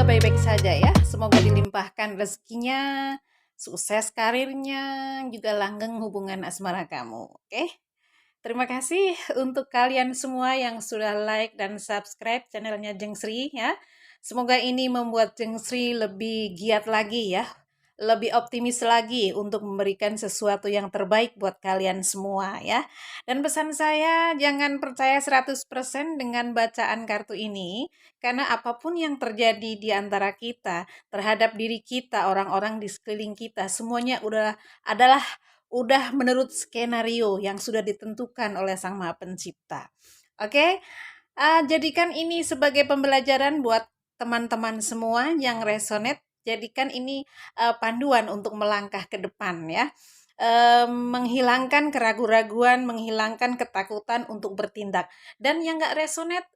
semoga baik-baik saja ya. Semoga dilimpahkan rezekinya, sukses karirnya, juga langgeng hubungan asmara kamu. Oke? Terima kasih untuk kalian semua yang sudah like dan subscribe channelnya Jeng Sri ya. Semoga ini membuat Jeng Sri lebih giat lagi ya, lebih optimis lagi untuk memberikan sesuatu yang terbaik buat kalian semua ya. Dan pesan saya, jangan percaya 100% dengan bacaan kartu ini, karena apapun yang terjadi di antara kita, terhadap diri kita, orang-orang di sekeliling kita, semuanya udah menurut skenario yang sudah ditentukan oleh Sang Maha Pencipta. Oke, jadikan ini sebagai pembelajaran buat teman-teman semua yang resonate. Jadikan ini panduan untuk melangkah ke depan ya. Menghilangkan keraguan-raguan, menghilangkan ketakutan untuk bertindak. Dan yang gak resonate,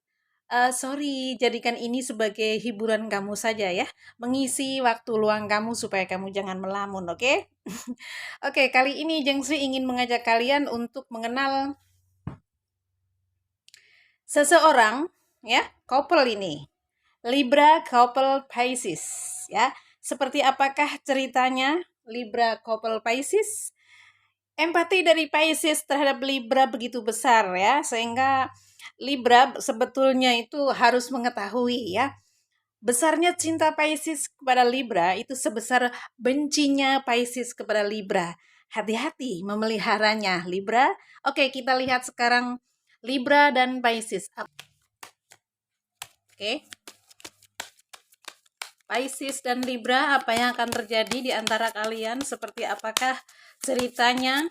sorry, jadikan ini sebagai hiburan kamu saja ya. Mengisi waktu luang kamu supaya kamu jangan melamun, oke? Oke, kali ini Jeng Sri ingin mengajak kalian untuk mengenal seseorang ya, couple ini. Libra couple Pisces ya. Seperti apakah ceritanya Libra couple Pisces? Empati dari Pisces terhadap Libra begitu besar ya, sehingga Libra sebetulnya itu harus mengetahui ya, besarnya cinta Pisces kepada Libra itu sebesar bencinya Pisces kepada Libra. Hati-hati memeliharanya, Libra. Oke, kita lihat sekarang Libra dan Pisces. Oke. Pisces dan Libra, apa yang akan terjadi di antara kalian? Seperti apakah ceritanya?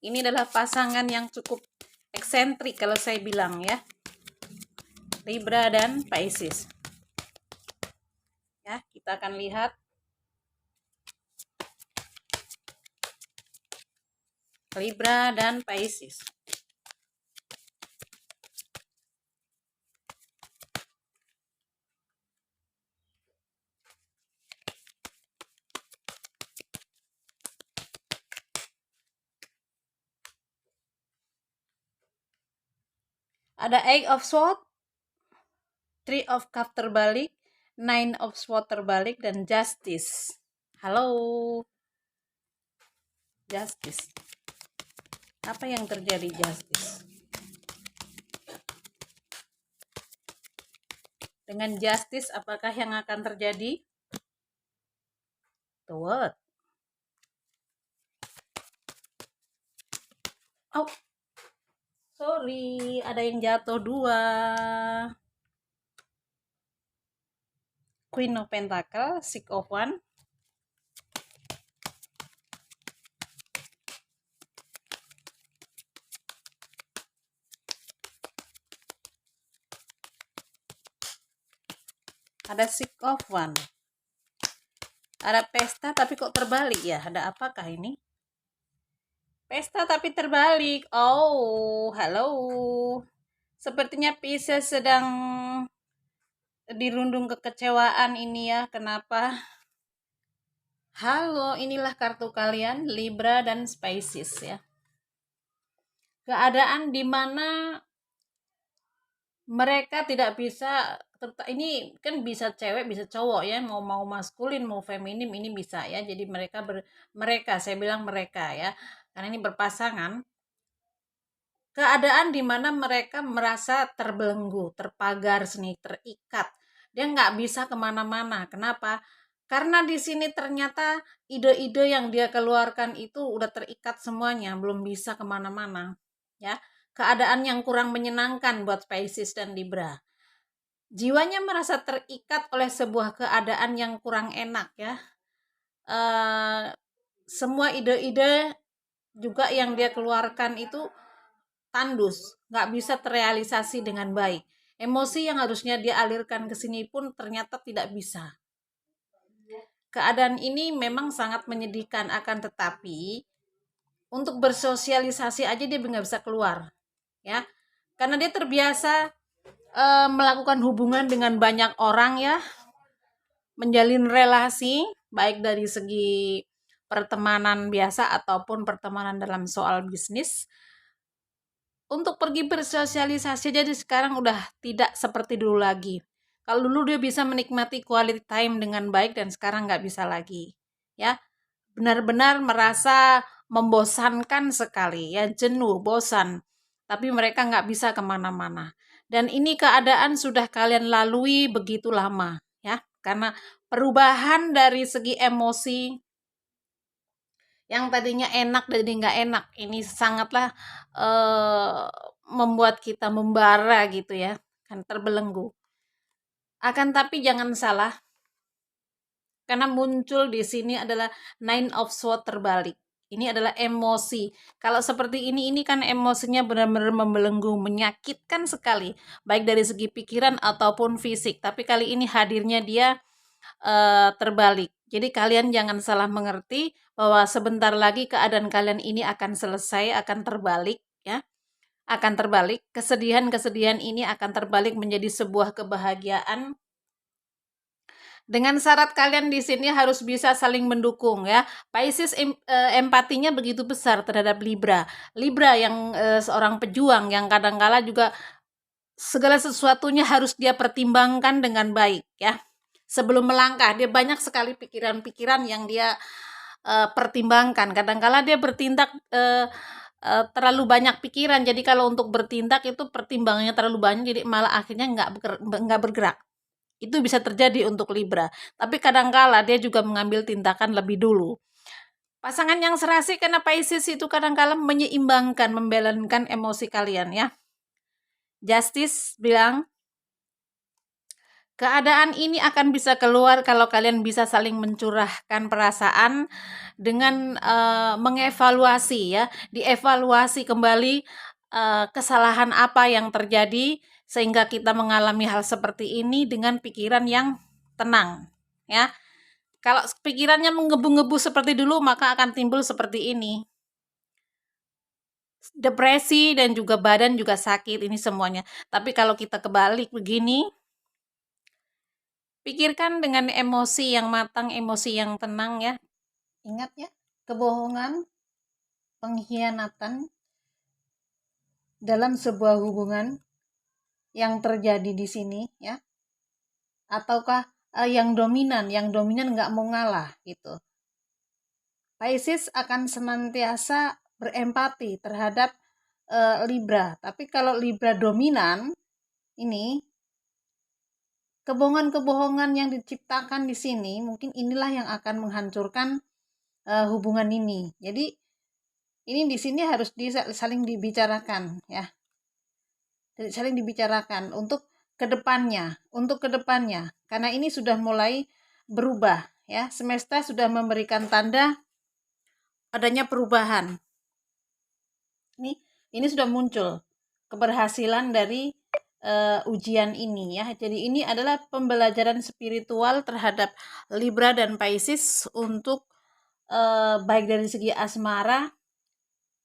Ini adalah pasangan yang cukup eksentrik kalau saya bilang ya. Libra dan Pisces. Ya, kita akan lihat Libra dan Pisces. Ada Eight of Swords, Three of Cups terbalik, Nine of Swords terbalik, dan Justice. Halo. Justice. Apa yang terjadi Justice? Dengan Justice, apakah yang akan terjadi? The World. Oh, sorry, ada yang jatuh dua. Queen of Pentacles, Six of Wands. Ada Six of Wands. Ada pesta tapi kok terbalik ya? Ada apakah ini? Pesta tapi terbalik. Oh, halo. Sepertinya Pisces sedang dirundung kekecewaan ini ya. Kenapa? Halo, inilah kartu kalian, Libra dan Pisces ya. Keadaan di mana mereka tidak bisa, ini kan bisa cewek bisa cowok ya, mau maskulin mau feminim ini bisa ya. Jadi mereka saya bilang mereka ya, karena ini berpasangan. Keadaan di mana mereka merasa terbelenggu, terpagar seni, terikat. Dia nggak bisa kemana-mana. Kenapa? Karena di sini ternyata ide-ide yang dia keluarkan itu udah terikat semuanya, belum bisa kemana-mana. Ya, keadaan yang kurang menyenangkan buat Pisces dan Libra. Jiwanya merasa terikat oleh sebuah keadaan yang kurang enak ya. Semua ide-ide juga yang dia keluarkan itu tandus, nggak bisa terrealisasi dengan baik. Emosi yang harusnya dia alirkan ke sini pun ternyata tidak bisa. Keadaan ini memang sangat menyedihkan, akan tetapi untuk bersosialisasi aja dia nggak bisa keluar, ya, karena dia terbiasa melakukan hubungan dengan banyak orang ya, menjalin relasi baik dari segi pertemanan biasa ataupun pertemanan dalam soal bisnis. Untuk pergi bersosialisasi jadi sekarang udah tidak seperti dulu lagi. Kalau dulu dia bisa menikmati quality time dengan baik dan sekarang nggak bisa lagi. Ya, benar-benar merasa membosankan sekali, ya jenuh, bosan. Tapi mereka nggak bisa kemana-mana. Dan ini keadaan sudah kalian lalui begitu lama, ya, karena perubahan dari segi emosi yang tadinya enak jadi nggak enak. Ini sangatlah membuat kita membara gitu ya, kan terbelenggu. Akan tapi jangan salah, karena muncul di sini adalah Nine of Swords terbalik. Ini adalah emosi. Kalau seperti ini kan emosinya benar-benar membelenggu, menyakitkan sekali, baik dari segi pikiran ataupun fisik. Tapi kali ini hadirnya dia terbalik. Jadi kalian jangan salah mengerti bahwa sebentar lagi keadaan kalian ini akan selesai, akan terbalik, ya. Akan terbalik. Kesedihan-kesedihan ini akan terbalik menjadi sebuah kebahagiaan. Dengan syarat kalian di sini harus bisa saling mendukung, ya. Pisces empatinya begitu besar terhadap Libra. Libra yang seorang pejuang yang kadangkala juga segala sesuatunya harus dia pertimbangkan dengan baik, ya. Sebelum melangkah, dia banyak sekali pikiran-pikiran yang dia pertimbangkan. Kadangkala dia bertindak terlalu banyak pikiran. Jadi kalau untuk bertindak itu pertimbangannya terlalu banyak, jadi malah akhirnya nggak bergerak. Itu bisa terjadi untuk Libra. Tapi kadangkala dia juga mengambil tindakan lebih dulu. Pasangan yang serasi karena Pisces itu kadangkala menyeimbangkan, membalankan emosi kalian, ya. Justice bilang, keadaan ini akan bisa keluar kalau kalian bisa saling mencurahkan perasaan dengan mengevaluasi, ya, dievaluasi kembali kesalahan apa yang terjadi sehingga kita mengalami hal seperti ini dengan pikiran yang tenang, ya. Kalau pikirannya menggebu-gebu seperti dulu maka akan timbul seperti ini. Depresi dan juga badan juga sakit, ini semuanya. Tapi kalau kita kebalik begini, pikirkan dengan emosi yang matang, emosi yang tenang, ya. Ingat, ya, kebohongan, pengkhianatan dalam sebuah hubungan yang terjadi di sini, ya. Ataukah yang dominan nggak mau ngalah gitu. Pisces akan senantiasa berempati terhadap Libra. Tapi kalau Libra dominan, ini kebohongan-kebohongan yang diciptakan di sini mungkin inilah yang akan menghancurkan hubungan ini. Jadi ini di sini harus saling dibicarakan, ya. Saling dibicarakan untuk kedepannya, karena ini sudah mulai berubah, ya. Semesta sudah memberikan tanda adanya perubahan. Ini sudah muncul keberhasilan dari ujian ini, ya. Jadi ini adalah pembelajaran spiritual terhadap Libra dan Pisces untuk baik dari segi asmara,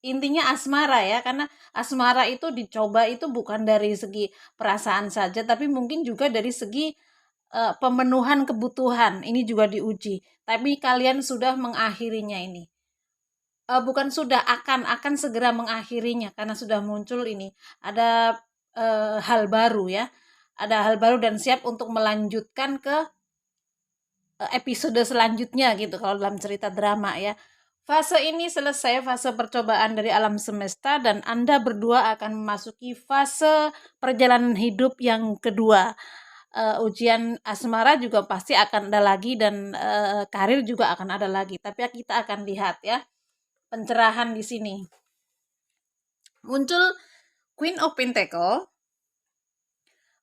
intinya asmara, ya, karena asmara itu dicoba itu bukan dari segi perasaan saja, tapi mungkin juga dari segi pemenuhan kebutuhan. Ini juga diuji. Tapi kalian sudah mengakhirinya ini. Bukan sudah, akan segera mengakhirinya karena sudah muncul ini. Ada hal baru, ya. Ada hal baru dan siap untuk melanjutkan ke episode selanjutnya gitu kalau dalam cerita drama, ya. Fase ini selesai, fase percobaan dari alam semesta, dan Anda berdua akan memasuki fase perjalanan hidup yang kedua. Ujian asmara juga pasti akan ada lagi, dan karir juga akan ada lagi. Tapi kita akan lihat, ya, pencerahan di sini. Muncul Queen of Pentacle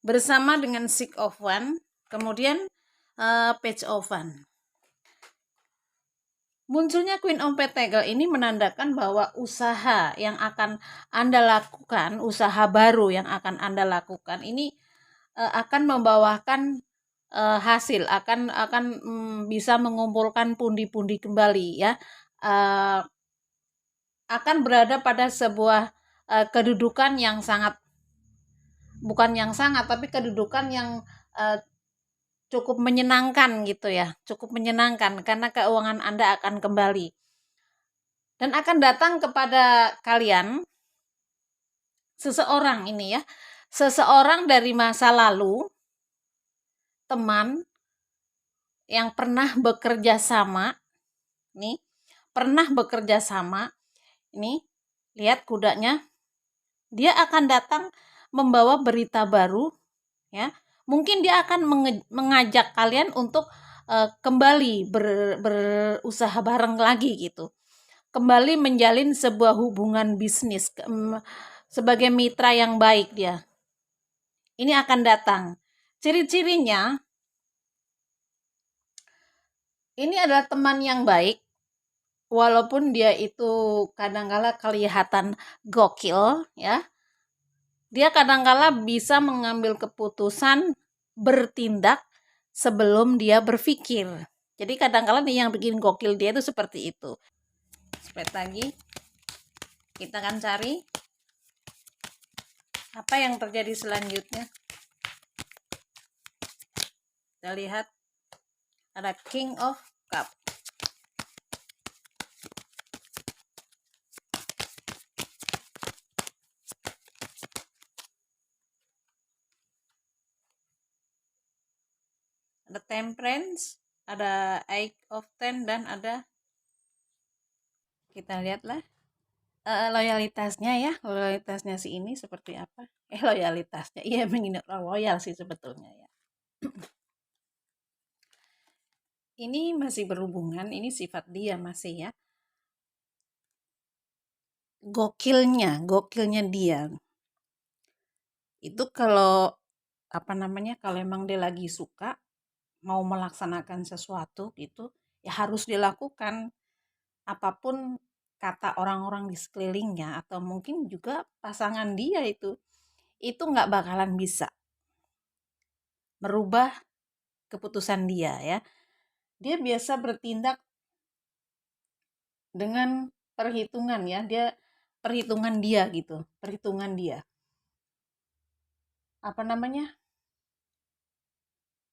bersama dengan Six of Wands, kemudian Page of Wands. Munculnya Queen of Pentacle ini menandakan bahwa usaha yang akan Anda lakukan, usaha baru yang akan Anda lakukan ini akan membawakan hasil, akan bisa mengumpulkan pundi-pundi kembali, ya. Akan berada pada sebuah kedudukan yang sangat, bukan yang sangat, tapi kedudukan yang cukup menyenangkan gitu, ya. Cukup menyenangkan karena keuangan Anda akan kembali. Dan akan datang kepada kalian seseorang ini, ya. Seseorang dari masa lalu teman yang pernah bekerja sama, nih, pernah bekerja sama, ini, lihat kudanya, dia akan datang membawa berita baru, ya. Mungkin dia akan mengajak kalian untuk kembali berusaha bareng lagi gitu. Kembali menjalin sebuah hubungan bisnis sebagai mitra yang baik dia. Ini akan datang. Ciri-cirinya, ini adalah teman yang baik, walaupun dia itu kadang-kala kelihatan gokil, ya. Dia kadang-kala bisa mengambil keputusan bertindak sebelum dia berpikir. Jadi kadang-kala nih yang bikin gokil dia itu seperti itu. Spread lagi. Kita akan cari apa yang terjadi selanjutnya. Kita lihat ada King of Cup. Ada Temperance, ada Eight of Ten, dan ada, kita lihatlah loyalitasnya ya, loyalitasnya si ini seperti apa. Loyalitasnya, iya begini, loyal sih sebetulnya ya. Ini masih berhubungan, ini sifat dia masih ya. Gokilnya dia. Itu kalau kalau emang dia lagi suka mau melaksanakan sesuatu gitu, ya harus dilakukan apapun kata orang-orang di sekelilingnya atau mungkin juga pasangan dia itu nggak bakalan bisa merubah keputusan dia ya. Dia biasa bertindak dengan perhitungan ya, perhitungan dia gitu, perhitungan dia.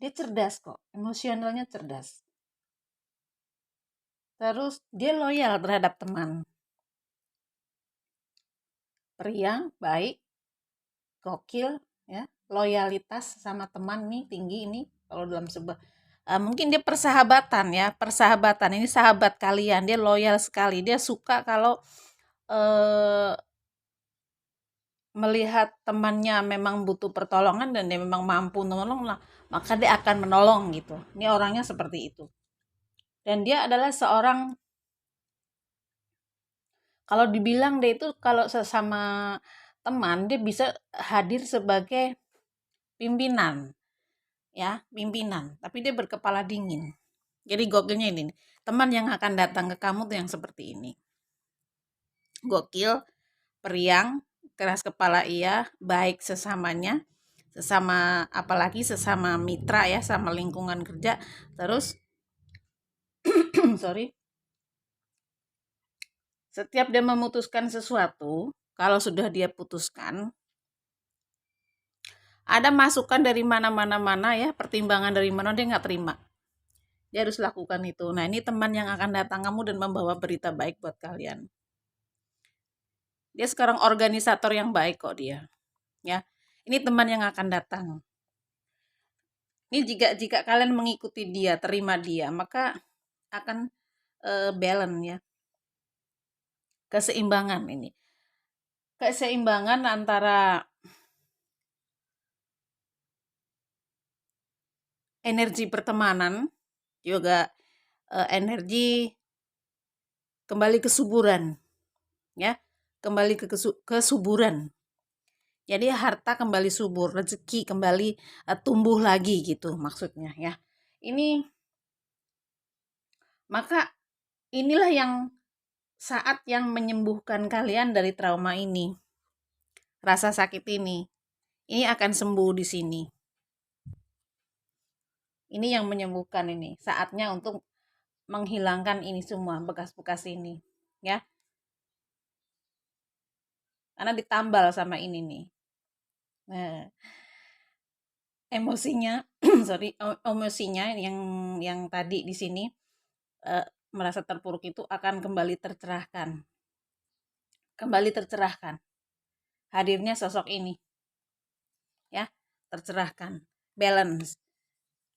Dia cerdas kok, emosionalnya cerdas. Terus dia loyal terhadap teman. Periang, baik, gokil, ya, loyalitas sama teman nih tinggi ini kalau dalam sebuah mungkin dia persahabatan ya, persahabatan ini sahabat kalian, dia loyal sekali, dia suka kalau melihat temannya memang butuh pertolongan dan dia memang mampu menolong lah, maka dia akan menolong gitu. Ini orangnya seperti itu. Dan dia adalah seorang, kalau dibilang dia itu kalau sesama teman dia bisa hadir sebagai pimpinan ya, pimpinan, tapi dia berkepala dingin. Jadi gokilnya ini, teman yang akan datang ke kamu tuh yang seperti ini. Gokil, periang, keras kepala iya, baik sesamanya, sesama apalagi sesama mitra ya, sama lingkungan kerja. Terus sorry. Setiap dia memutuskan sesuatu, kalau sudah dia putuskan, ada masukan dari mana-mana ya, pertimbangan dari mana dia nggak terima. Dia harus lakukan itu. Nah, ini teman yang akan datang kamu dan membawa berita baik buat kalian. Dia sekarang organisator yang baik kok dia. Ya. Ini teman yang akan datang. Ini jika kalian mengikuti dia, terima dia, maka akan balance ya. Keseimbangan ini. Keseimbangan antara energi pertemanan, juga energi kembali kesuburan, ya, kembali ke kesuburan. Jadi harta kembali subur, rezeki kembali tumbuh lagi gitu maksudnya ya. Ini maka inilah yang saat yang menyembuhkan kalian dari trauma ini, rasa sakit ini akan sembuh di sini. Ini yang menyembuhkan ini, saatnya untuk menghilangkan ini semua, bekas-bekas ini, ya. Karena ditambal sama ini nih. Nah, emosinya, emosinya yang tadi di sini merasa terpuruk itu akan kembali tercerahkan. Kembali tercerahkan. Hadirnya sosok ini. Ya, tercerahkan. Balance.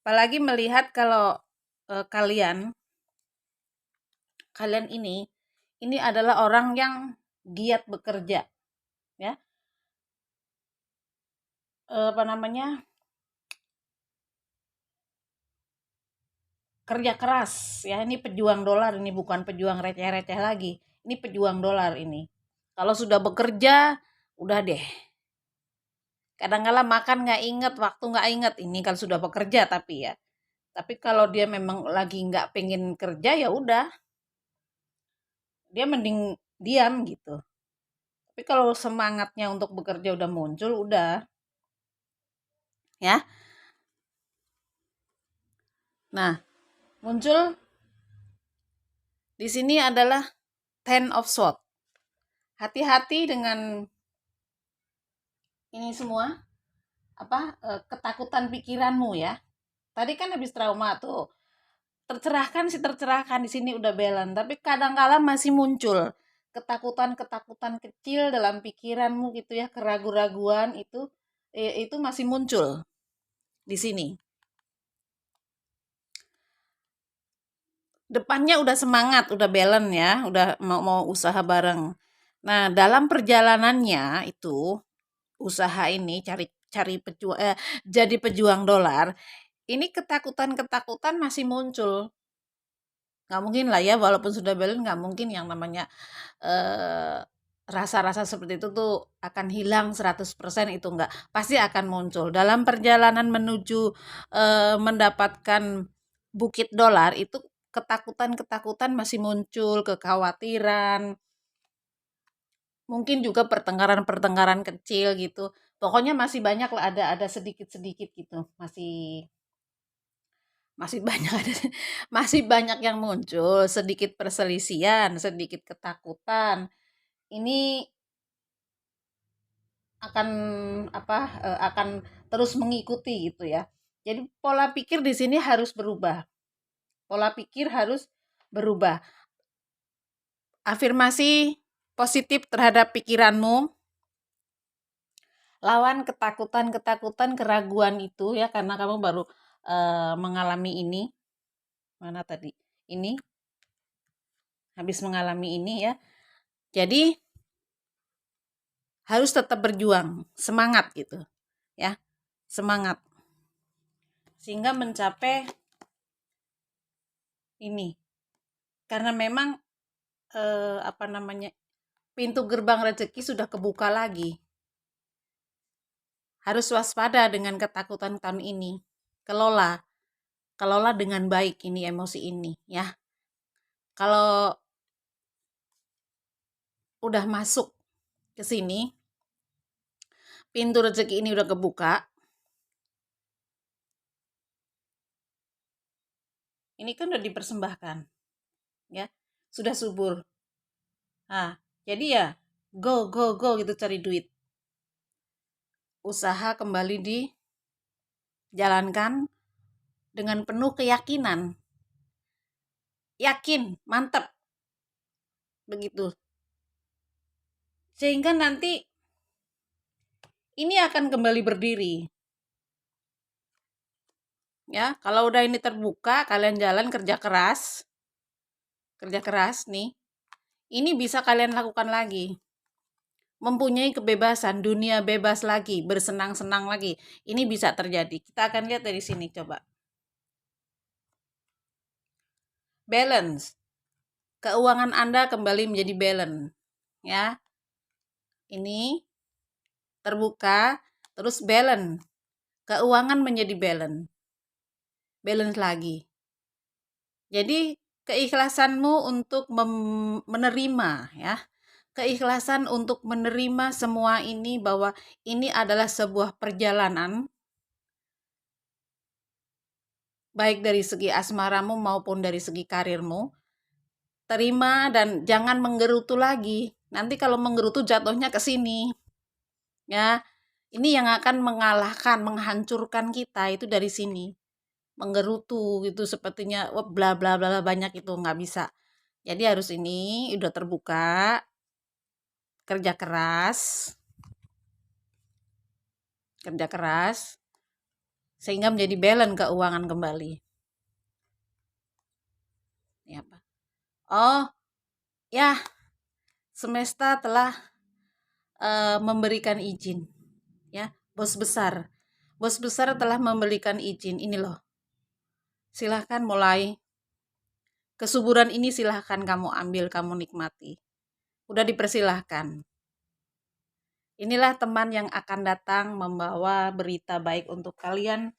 Apalagi melihat kalau kalian ini adalah orang yang giat bekerja, ya. Apa namanya? Kerja keras, ya. Ini pejuang dolar, ini bukan pejuang receh-receh lagi. Ini pejuang dolar ini. Kalau sudah bekerja, udah deh. Kadang-kala makan nggak inget, waktu nggak inget. Ini kalau sudah bekerja tapi ya. Tapi kalau dia memang lagi nggak pengen kerja, ya udah, dia mending diam gitu. Tapi kalau semangatnya untuk bekerja udah muncul, udah, ya. Nah, muncul di sini adalah Ten of Swords. Hati-hati dengan ini semua, ketakutan pikiranmu, ya. Tadi kan habis trauma tuh. Tercerahkan sih, tercerahkan, di sini udah balance, tapi kadang-kala masih muncul ketakutan-ketakutan kecil dalam pikiranmu gitu ya, keraguan-raguan itu masih muncul di sini. Depannya udah semangat, udah balance ya, udah mau usaha bareng. Nah, dalam perjalanannya itu usaha ini cari jadi pejuang dolar, ini ketakutan-ketakutan masih muncul. Nggak mungkin lah ya, walaupun sudah balance nggak mungkin yang namanya rasa-rasa seperti itu tuh akan hilang 100%, itu enggak. Pasti akan muncul. Dalam perjalanan menuju mendapatkan bukit dolar itu ketakutan-ketakutan masih muncul, kekhawatiran, mungkin juga pertengkaran-pertengkaran kecil gitu. Pokoknya masih banyak lah, ada sedikit-sedikit gitu. Masih masih banyak ada masih banyak yang muncul, sedikit perselisihan, sedikit ketakutan. Ini akan akan terus mengikuti gitu ya. Jadi pola pikir di sini harus berubah. Pola pikir harus berubah. Afirmasi positif terhadap pikiranmu. Lawan ketakutan-ketakutan, keraguan itu ya, karena kamu baru mengalami ini. Mana tadi? Ini habis mengalami ini ya. Jadi harus tetap berjuang, semangat gitu. Ya. Semangat. Sehingga mencapai ini. Karena memang pintu gerbang rezeki sudah kebuka lagi. Harus waspada dengan ketakutan tahun ini. Kelola dengan baik ini emosi ini ya. Kalau udah masuk ke sini, pintu rezeki ini udah kebuka. Ini kan udah dipersembahkan, ya, sudah subur. Nah, jadi ya go gitu cari duit. Usaha kembali dijalankan dengan penuh keyakinan. Yakin, mantap. Begitu. Sehingga nanti ini akan kembali berdiri. Ya, kalau udah ini terbuka, kalian jalan kerja keras nih, ini bisa kalian lakukan lagi. Mempunyai kebebasan, dunia bebas lagi, bersenang-senang lagi. Ini bisa terjadi. Kita akan lihat dari sini, coba. Balance. Keuangan Anda kembali menjadi balance. Ya. Ini terbuka, terus balance. Keuangan menjadi balance. Balance lagi. Jadi keikhlasanmu untuk menerima ya. Keikhlasan untuk menerima semua ini, bahwa ini adalah sebuah perjalanan baik dari segi asmaramu maupun dari segi karirmu. Terima dan jangan menggerutu lagi. Nanti kalau menggerutu jatuhnya ke sini. Ya. Ini yang akan mengalahkan, menghancurkan kita itu dari sini. Menggerutu gitu sepertinya bla bla bla banyak, itu nggak bisa. Jadi harus ini udah terbuka, kerja keras sehingga menjadi balance keuangan kembali. Ini apa? Oh, ya, semesta telah memberikan izin, ya. Bos besar telah memberikan izin. Ini loh, silahkan mulai. Kesuburan ini silahkan kamu ambil, kamu nikmati. Udah dipersilahkan. Inilah teman yang akan datang membawa berita baik untuk kalian.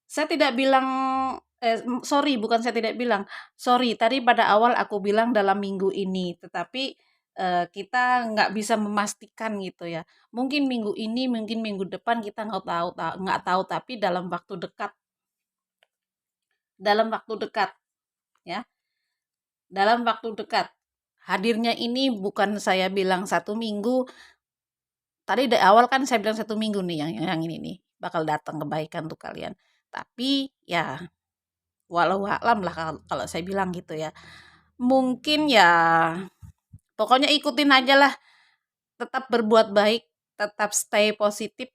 Saya tidak bilang, bukan saya tidak bilang. Sorry, tadi pada awal aku bilang dalam minggu ini, tetapi kita nggak bisa memastikan gitu ya. Mungkin minggu ini, mungkin minggu depan kita nggak tahu, tapi dalam waktu dekat, ya, dalam waktu dekat. Hadirnya ini bukan saya bilang 1 minggu. Tadi dari awal kan saya bilang 1 minggu nih yang ini nih bakal datang kebaikan untuk kalian. Tapi ya walau alam lah kalau saya bilang gitu ya. Mungkin ya pokoknya ikutin aja lah. Tetap berbuat baik, tetap stay positif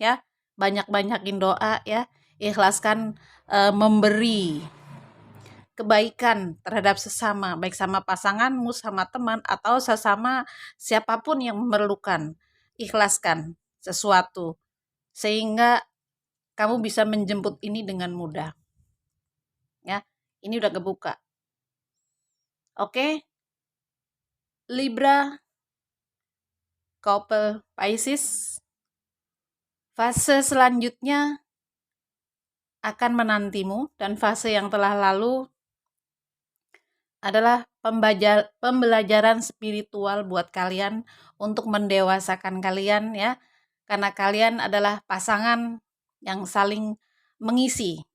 ya. Banyak-banyakin doa ya. Ikhlaskan memberi kebaikan terhadap sesama, baik sama pasanganmu, sama teman, atau sesama siapapun yang memerlukan. Ikhlaskan sesuatu sehingga kamu bisa menjemput ini dengan mudah. Ya, ini udah kebuka. Oke, Libra, couple Pisces, fase selanjutnya akan menantimu, dan fase yang telah lalu adalah pembelajaran spiritual buat kalian untuk mendewasakan kalian ya, karena kalian adalah pasangan yang saling mengisi